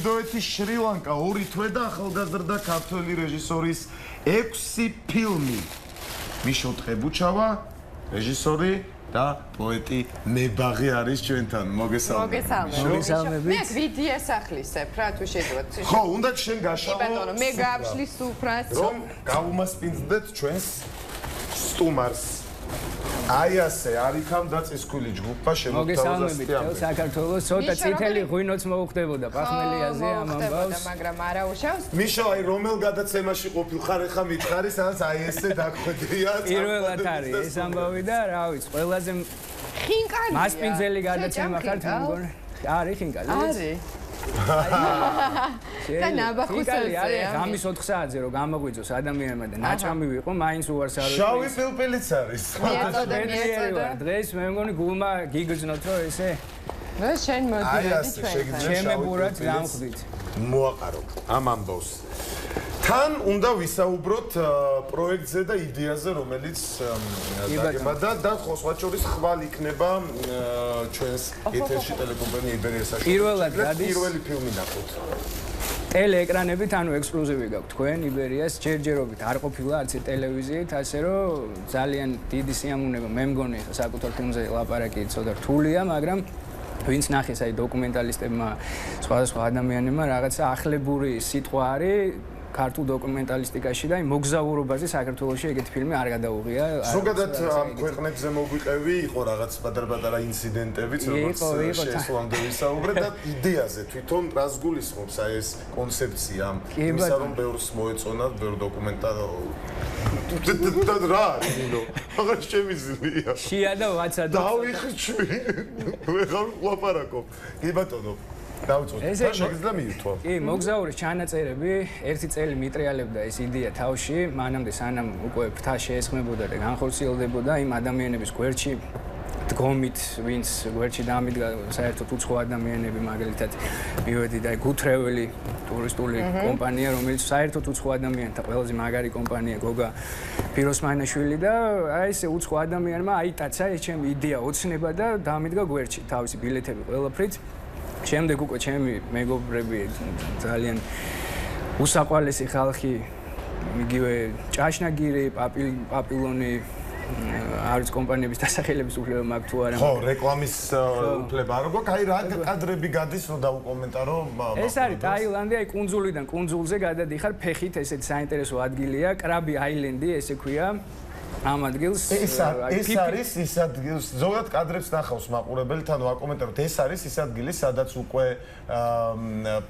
ინდოეთის შრი-ლანკა 2 თვე და ახალგაზრდა ქართველი რეჟისორის 6 ფილმი. მიშელ ტყებუჩავა, რეჟისორი და პოეტი ნებაღი არის ჩვენთან. მოგესალმებით. მე ვიდი ასახლისებ რა თუ შეძლოთ. ხო, უნდა შენ გაშალო. ბატონო, მე გავშლი სუფრას. რომ გავუმასპინძლდეთ ჩვენს სტუმარს. აი ასე, არიქამ და წისქვილი ჯგუფა მოგესალმებით, საქართველოს ცოტა წითელი ღვინოც მოუხდებოდა პახმელიაზე ამ ამბავს. მაგრამ არა უშავს. მიშო, აი რომელ გადაცემაში ყოფილ ხარ ახლა მითხარი, სადაც აი ესე დაგხვედრია. პირველად არის ეს ამბავი და რა ვიცი, ყველაზე ხინკალია. მასპინძელი გადაცემა ხარ მე მგონი. არის ხინკალი. არის. და ნაბახუსელზე არის გამის 4 საათზე რომ გამოგვიძოს ადამიანმა და ნაჭამი ვიყო, მაინც უარს არ ვიყო. შავი პილპილიც არის. დღეს მე მგონი გულმა გიგრძნოთ რომ ესე და შენ მოდიოდი ჩვენ. ჩემებურად დამხვდით. მოაყარო ამ ამბავს. თან უნდა ვისაუბროთ პროექტზე და იდეაზე, რომელიც დაგებადა და სხვა შორის ხვალ იქნება ჩვენს ეთერში ტელეკომპანია იბერია საშუალებით. პირველად გადის პირველი ფილმი ნახოთ. ტელეეკრანებით, ანუ ექსკლუზივი გაქვთ თქვენ იბერიას, ჯერჯერობით არ ყოფილა არც ტელევიზიით, ასე რომ ძალიან დიდი სიამოვნება მე მგონი საკუთარ ფილმზე ლაპარაკი ცოტა რთულია, მაგრამ ვინც ნახეს აი დოკუმენტალისტებმა, სხვადასხვა ადამიანებმა რაღაცა ახლებური სიტყვა არის ქართულ დოკუმენტალისტიკაში და მოგზაურობაზე საქართველოში ეგეთი ფილმი არ გადაუღია. ზოგადად ამ ქვეყნებზე მოგვიყევი, იყო რაღაც პატარ-პატარა ინციდენტებიც, როგორც შესვლამდე ვისაუბრეთ და იდეაზე თვითონ რას გულისხმობს აი ეს კონცეფცია ამ იმისა რომ ბევრს მოეწონათ, ბევრ დოკუმენტალ რა არის ნინო? აღარ შემიძლია. შია და ვაცა და დავიხრჩვი. ვეღარ ვლაპარაკობ. კი ბატონო. დავწოდე. და შეგიძლია მიირთვა. კი, მოგზაურის ჩანაწერები, ერთი წელი მიტრიალებდა ეს იდეა თავში, მანამდე სანამ უკვე ფრთა შეესხმებოდა და განხორციელდებოდა იმ ადამიანების გვერდში დგომით, ვინც გვერდში დამიდგა, საერთოდ უცხო ადამიანები, მაგალითად, მივედი და გუთრეველი ტურისტული კომპანია, რომელიც საერთოდ უცხო ადამიანთა ყველაზე მაგარი კომპანია, გოგა ფიროსმაინაშვილი და აი ესე უცხო ადამიანმა აიტაცა ეს ჩემი იდეა ოცნება და დამიდგა გვერდში, თავისი ბილეთები ყველაფრით. შემდეგ უკვე ჩემი მეგობრები ძალიან უსაყვარლესი ხალხი, იგივე ჭაშნაგირი, პაპილონი არის კომპანიების დასახელების უფლება მაქვს თუ არა. ხო, რეკლამის უფლება არ გვაქვს. აი რა კადრები გადის, რომ დავუკომენტარო. ეს არის ტაილანდი, აი კუნძულიდან კუნძულზე გადადიხარ ფეხით, ესეთი საინტერესო ადგილია, კრაბი აილენდი, ესე ქვია. ამ ადგილს ეს არის ის ადგილს ზოგადად კადრებს ნახავს მაყურებელი თან ვაკომენტაროთ ეს არის ის ადგილი სადაც უკვე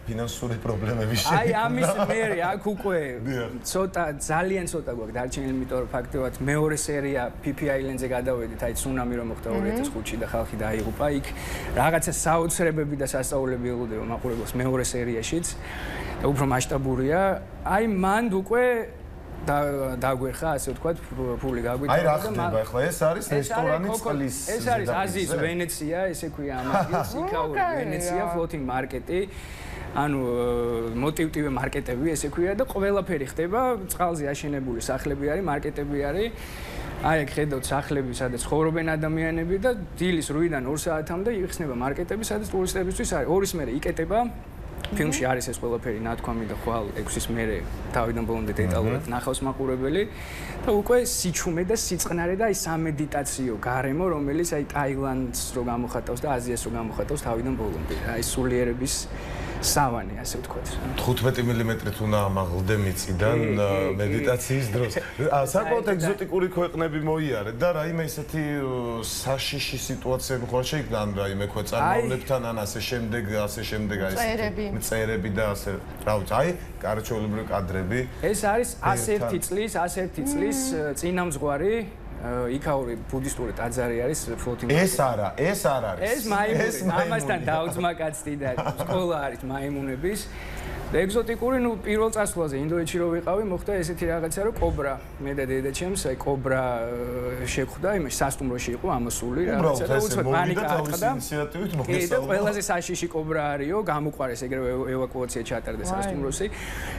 ფინანსური პრობლემები შეიქმნა აი ამის მერე აქ უკვე ცოტა ძალიან ცოტა გვაქვს დარჩენილი იმიტომ რომ ფაქტობრივად მეორე სერია PP Island-ზე გადავედით აი ცუნამი რომ მოხდა 2005-ში და ხალხი დაიღუპა იქ რაღაცა საოცრებები და სასწაულები ელოდება მაყურებელს მეორე სერიაშიც და უფრო მასშტაბურია აი მანდ უკვე დაგვეხა ასე ვთქვათ ფული გაგვიწყდა აი რა ხდება ახლა ეს არის რესტორანი წყლის ეს არის აზიის ვენეცია ესე ქვია ამ ადგილს იქაური ვენეცია ფლოტინგ მარკეტი ანუ მოტივტივე მარკეტები ესე ქვია და ყველაფერი ხდება წყალზე აშენებული სახლები არის მარკეტები არის აი აქ ხედავთ სახლები სადაც ცხოვრობენ ადამიანები და დილის 8-დან 2 საათამდე იხსნება მარკეტები სადაც ტურისტებისთვის არის ორის მერე იკეტება ფილმში არის ეს ყველაფერი ნათქვამი და ხვალ 6-ის მერე თავიდან ბოლომდე დეტალურად ნახავს მაყურებელი და უკვე სიჩუმე და სიწყნარე და აი სამედიტაციო გარემო რომელიც აი ტაილანდს რო გამოხატავს და აზიას რო გამოხატავს თავიდან ბოლომდე აი სულიერების სავანი ასე ვთქვათ 15 მმ-ით უნდა ამაღლდე მიწიდან მედიტაციის დროს საკმაოდ ეგზოტიკური ქვეყნები მოიარეთ და რაიმე ისეთი საშიში სიტუაციები ხარ შეიქმნა ან რაიმე ქვეწარმავლებთან ან ასე შემდეგ აი ეს წერები და ასე რა ვიცი აი კარჩოლებრივი კადრები ეს არის 101 წლის წინამძღვარი იქაური ბუდისტური ტაძარი არის ფლოტინგ ეს არ არის ეს მაიმუნი ამასთან დაუძმა კაცი და სკოლა არის მაიმუნების და ეგზოტიკური ნუ პირველ წასვლაზე ინდოეთში რო ვიყავი მოხდა ესეთი რაღაცა რომ კობრა მე და დედაჩემს აი კობრა შეხვდა იმაში სასტუმროში იყო ამოსული რაღაცა და უცბად პანიკა აწყდა ინიციატივით და ყველაზე საშიში კობრა არისო გამოყარეს ეგრევე ევაკუაცია ჩატარდა სასტუმროში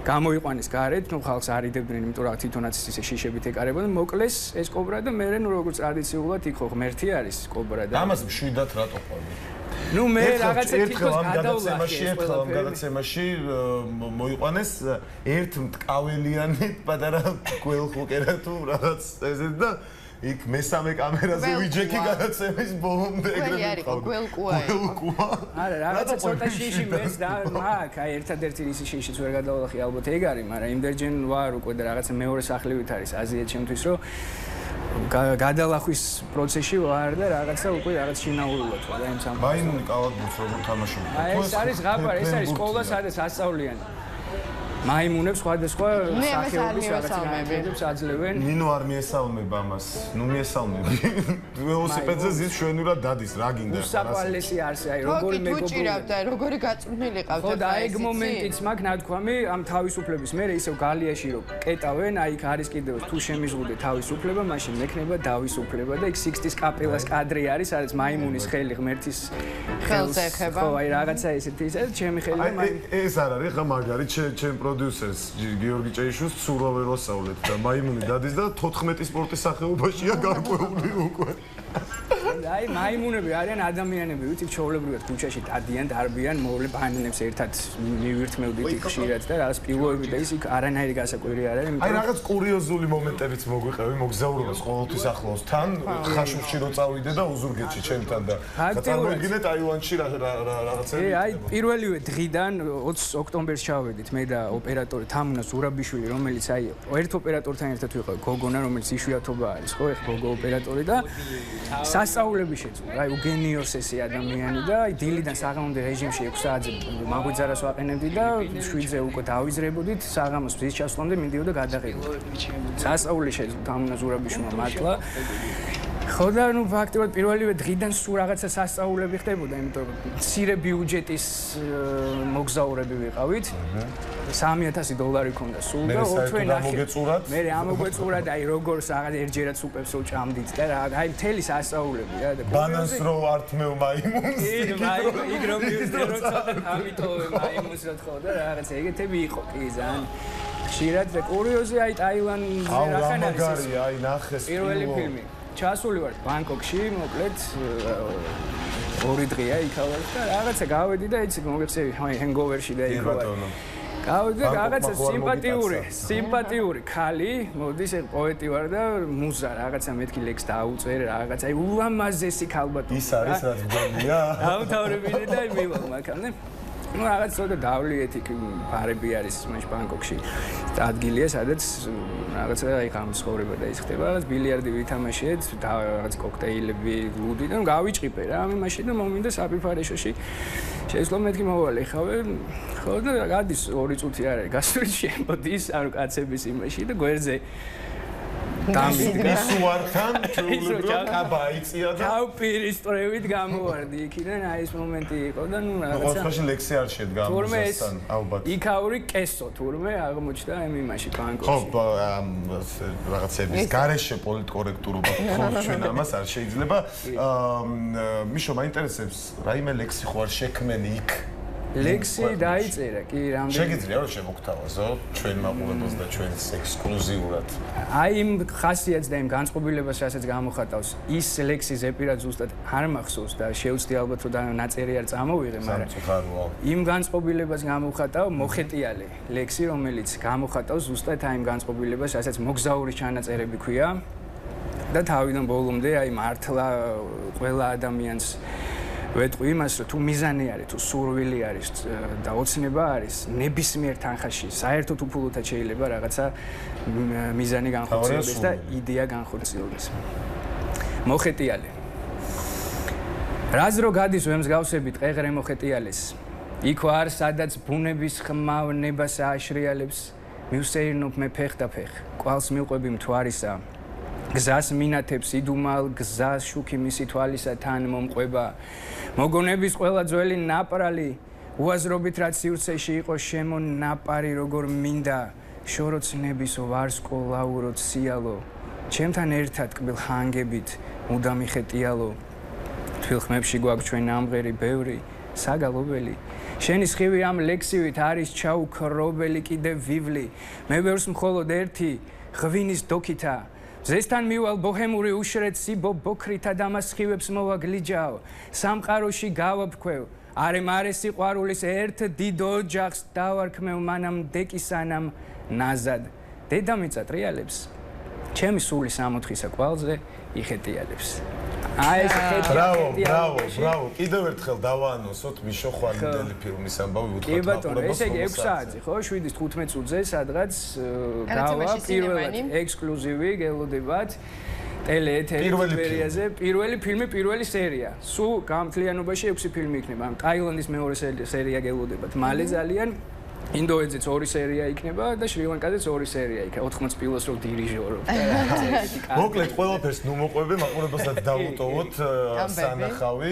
გამოიყვანეს გარეთ ნუ ხალხს არიდებდნენ იმიტომ რომ თვითონაც ისე შიშებით ეკარებოდნენ მოკლეს ეს კობრა და მე ნუ როგორც ტრადიციულად იქ ხო ღმერთი არის კობრა და ამას მშვიდად რატო ყვები ნუ მე რაღაცა თვითონ გადაცემაში ერთხელ ამ გადაცემაში მოიყვანეს ერთ მტკაველიანი პატარა გველხუკერა თუ რაღაც ესე და იქ მესამე კამერაზე ვიჯექი გადაცემის ბოლომდე ეგრევე იყო გველკუა არა რაღაცა ცოტა შიში მეც და მაგ აი ერთადერთი ისი შიშიც ვერ გადავალახი ალბათ ეგ არის მაგრამ იმდერჯენ ვარ უკვე და რაღაცა მეორე სახლივით არის აზია ჩემთვის რომ გადალახვის პროცესში ვარ და რაღაცა უკვე რაღაც შინაურულად ვარ და იმ სამ მაიმუნი კალათბურთს როგორ თამაშობ აი ეს არის ღაბარი ეს არის სკოლა სადაც ასწავლიან მაიმუნებს სხვადასხვა სახეობის რაღაცებს აძლევენ. ნინო არ მიესალმება ამას. ნუ მიესალმები. ველოსიპედზე ზის შვენურად დადის, რა გინდა? უსაყვარლესი არს, აი როგორი მეგობრობა. გუჭირავ და როგორი გაწმნილი ყავთ ხო და აი ეგ მომენტიც მაქვს ნათქვამი ამ თავისუფლების მე ისევ გალიაში რომ კეტავენ, აი იქ არის კიდევ თუ შემიზღუდე თავისუფლება, მაშინ მექნება დავისუფლება და იქ 60-ის კაპელას კადრი არის, სადაც მაიმუნის ხელი ღმერთის ხელზე ეხება. ხო, აი რაღაცა ესეთი ის ჩემი ხელი და ეს არ არის ხა მაგარი ჩემ პროდიუსერს გიორგი ჭეიშვილს სულა ვერ ვასწავლეთ და მაიმუნი დადის და 14 სპორტის სახეობაშია გარკვეული უკვე. აი მაიმუნები არიან ადამიანები, ვიცი ჩაოლებრივად ქუჩაში დადიან, დარბიან, მოვლე ბანანებს ერთად მივირთმევდით იქ ხშირად და რაღაც პილოები და ის იქ არანაირი გასაკვირი არ არის. აი რაღაც კურიოზული მომენტებიც მოგვიყევი, მოგზაურობას ყოველთვის ახლავს თან, ხაშურში რო წავიდე და უზურგეთში ჩემთან და წარმოიდგინეთ აილანდში რაღაცები. აი პირველივე დღიდან 20 ოქტომბერს ჩავედით მე და ოპერატორი თამუნა ზურაბიშვილი, რომელიც აი ერთ ოპერატორთან ერთად ვიყავ, გოგონა, რომელიც იშვიათობა არის, ხო, ეხლა გოგო ოპერატორი და სასწაულები შეძლო. აი უგენიოსესი ადამიანი და აი დილიდან საღამომდე რეჟიმში 6 საათზე მაგვიძარას ვაყენებდი და 7-ზე უკვე დავიზრებოდით, საღამოს მზის ჩასვლამდე მიდიოდა გადაყიდვა. სასწაული შეძლო თამუნა ზურაბიშვილმა მართლა. ხო და ნუ ფაქტობრივად პირველივე დღიდან სულ რაღაცა სასწაულები ხდებოდა, იმიტომ რომ მცირე ბიუჯეტის მოგზაურები ვიყავით. $3000 ქონდა სულ და ოთხვე ნახე. მე ამოგვეწურა და აი როგორც რაღაც ერთჯერად სუპებს ვჭამდით და რა აი მთელი სასწაულები რა და ბანანს რო ართმევ მაიმუნს. იქ რომ მივიდე როცა ამიტოვე მაიმუნს რა თქო და რაღაც ეგეთები იყო კი ძალიან ხშირად და კურიოზი აი ტაილანდზე რახან არის აი ნახეს პირველი ფილმი ჩასული ვარ ბანგკოკში მოკლედ 2 დღეა იქა ვარ და რაღაცა გავედი და იცი მოგეხსენე აი ჰენგოვერში და იქ ვარ გავედი და რაღაცა სიმპათიური ქალი მოდის ეგ პოეტი ვარ და მუზა რაღაცა მეთქი ლექს დაუწერე რაღაცა აი ულამაზესი ქალბატონი ის არის რაც გონია დავთავრებინე და მივალ მაგამდე ну რაღაც ცოტა დავლიეთ იქ ბარები არის მაშ ბანგკოკში ადგილია სადაც რაღაცა აი გამსხორება და ის ხდება რაღაც ბილიარდი ვითამაშეთ და რაღაც კოქტეილები ლუდი და გავიჭყიპე რა მე მაშინ და მომინდა საფიფარეშოში შეძლო მეთქი მოვალე ხავე ხო და გადის 2 წუთი არ არის გასული შემოდის ანუ კაცების იმაში და გვერდზე დამისუართან ჩეულებრივად კაბა იწია და თავპირისტრევით გამოვარდი იქიდან აი ეს მომენტი იყო და ნუ რაღაცა ყოველთვის ლექსი არ შედგა ამასთან ალბათ იქაური კესო თურმე აღმოჩნდა ამ იმაში ბანგკოკში ხო რაღაცების გარეშე პოლიტკორექტურობა ხო ჩვენ ამას არ შეიძლება მიშო მაინტერესებს რაიმე ლექსი ხო არ შექმენი იქ ლექსი დაიწერა კი რამდენი შეგიძლია რომ შემოგთავაზო ჩვენ მაყურებელს და ჩვენს ექსკლუზიურად აი იმ ხასიათს და იმ განწყობილებას რასაც გამოხატავს ის ლექსი ზეპირად ზუსტად არ მახსოვს და შეუცდი ალბათ რომ ნაწერი არ წამოვიღე მაგრამ იმ განწყობილებას გამოხატავ მოხეტიალე ლექსი რომელიც გამოხატავს ზუსტად აი იმ განწყობილებას რასაც მოგზაურის ჩანაწერები ქვია და თავიდან ბოლომდე აი მართლა ყველა ადამიანს ვეტყვი იმას რომ თუ მიზანი არის თუ სურვილი არის და ოცნება არის ნებისმიერ თანხაში საერთოდ უფულოთაც შეიძლება რაღაცა მიზანი განხორციელდეს და იდეა განხორციელდეს მოხეტიალე რაც რო გადის ვემსგავსებით ყეღრე მოხეტიალეს იქ ვარ სადაც ბუნების ხმავნებას ააშრიალებს მივსეირნობ მე ფეხ და ფეხ კვალს მივყვები მთვარისა გზას მინათებს იდუმალ გზას შუქი მისი თვალისა თან მომყვება მოგონების ყველა ძველი ნაპრალი უაზრობით რაც სივრცეში იყო შემონაპარი როგორ მინდა შოროცნების ვარსკვლავუროთ სიალო ჩემთან ერთად კბილ ხანგებით მუდამი ხეტიალო თვილხმებში გვაქვს ჩვენ ამღერი ბევრი საგალობელი შენი სხივი ამ ლექსივით არის ჩაუქრობელი კიდე ვივლი მე ბევრს მხოლოდ ერთი ღვინის დოქითა ზესთან მივალ ბოჰემური უშრეცი ბოქრითა დამასხივებს მოვაგლიჯაო სამყაროში გავაფქვევ არე სიყვარულის ერთ დიდ ოჯახს დავარქმევ მანამ დეკისანამ ნაზად დედამიწა ტრიალებს ჩემი სული 64-ისა კვალზე იხეტიალებს აი ეს ბრავო კიდევ ერთხელ დავაანონსოთ მიშო ხვალინდელი ფილმის ამბავი უთხრათ კი ბატონო ესე იგი 6 საათი ხო 7-15 წუთზე სადღაც გავა პირველად ექსკლუზივი გელოდებათ ტელეეთერიაზე პირველი ფილმი პირველი სერია სულ გამთლიანობაში 6 ფილმი იქნება ან ტაილანდის მეორე სერია გელოდებათ მალე ძალიან ინდოეთზეც 2 სერია იქნება და შრი-ლანკაზეც 2 სერია იქნება 80 პილოს რო დირიჟორო მოკლედ ყველაფერს ნუ მოყვები მაყურებელსაც დავუტოვოთ სანახავი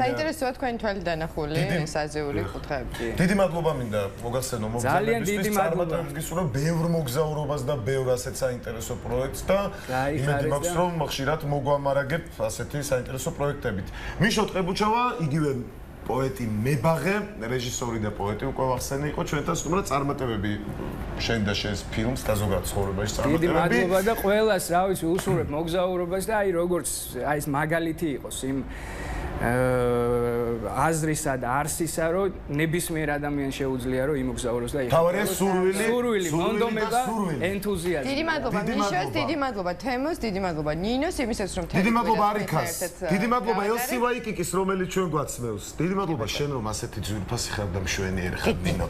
საინტერესოა თქვენი თვალი დანახული საზეული კუთხეები დიდი მადლობა მინდა მოგახსენო მოგზაურობისთვის წარმატებებს გისურვებ ბევრ მოგზაურობას და ბევრ ასეთ საინტერესო პროექტს და იმედი მაქვს რომ ხშირად მოგვამარაგებ ასეთი საინტერესო პროექტებით მიშო ტყებუჩავა იგივე პოეტი მებაღე, რეჟისორი და პოეტი უკვე ვახსენე იყო ჩვენთან სტუმრად წარმატებები შენ და შენს ფილმს და ზოგადად ცხოვრებაში წარმატებები. დიდი მადლობა და ყველას, რა ვიცი, უსურვებ მოგზაურობას და აი როგორც აი ეს მაგალითი იყოს იმ აზრისა და არსისა, რომ ნებისმიერ ადამიანს შეუძლია რომ იმოგზაუროს და თავარია სურვილი, მონდომება, ენთუზიაზმი. დიდი მადლობა მიშოს, დიდი მადლობა თემოს, დიდი მადლობა ნინოს, იმისაც რომ დიდი მადლობა არიქას, დიდი მადლობა ელსი ვაიკიკის, რომელიც ჩვენ გვაცნობს. დიდი მადლობა შენ რომ ასეთი ძვირფასი ხარ და მშვენიერი ხარ ნინო.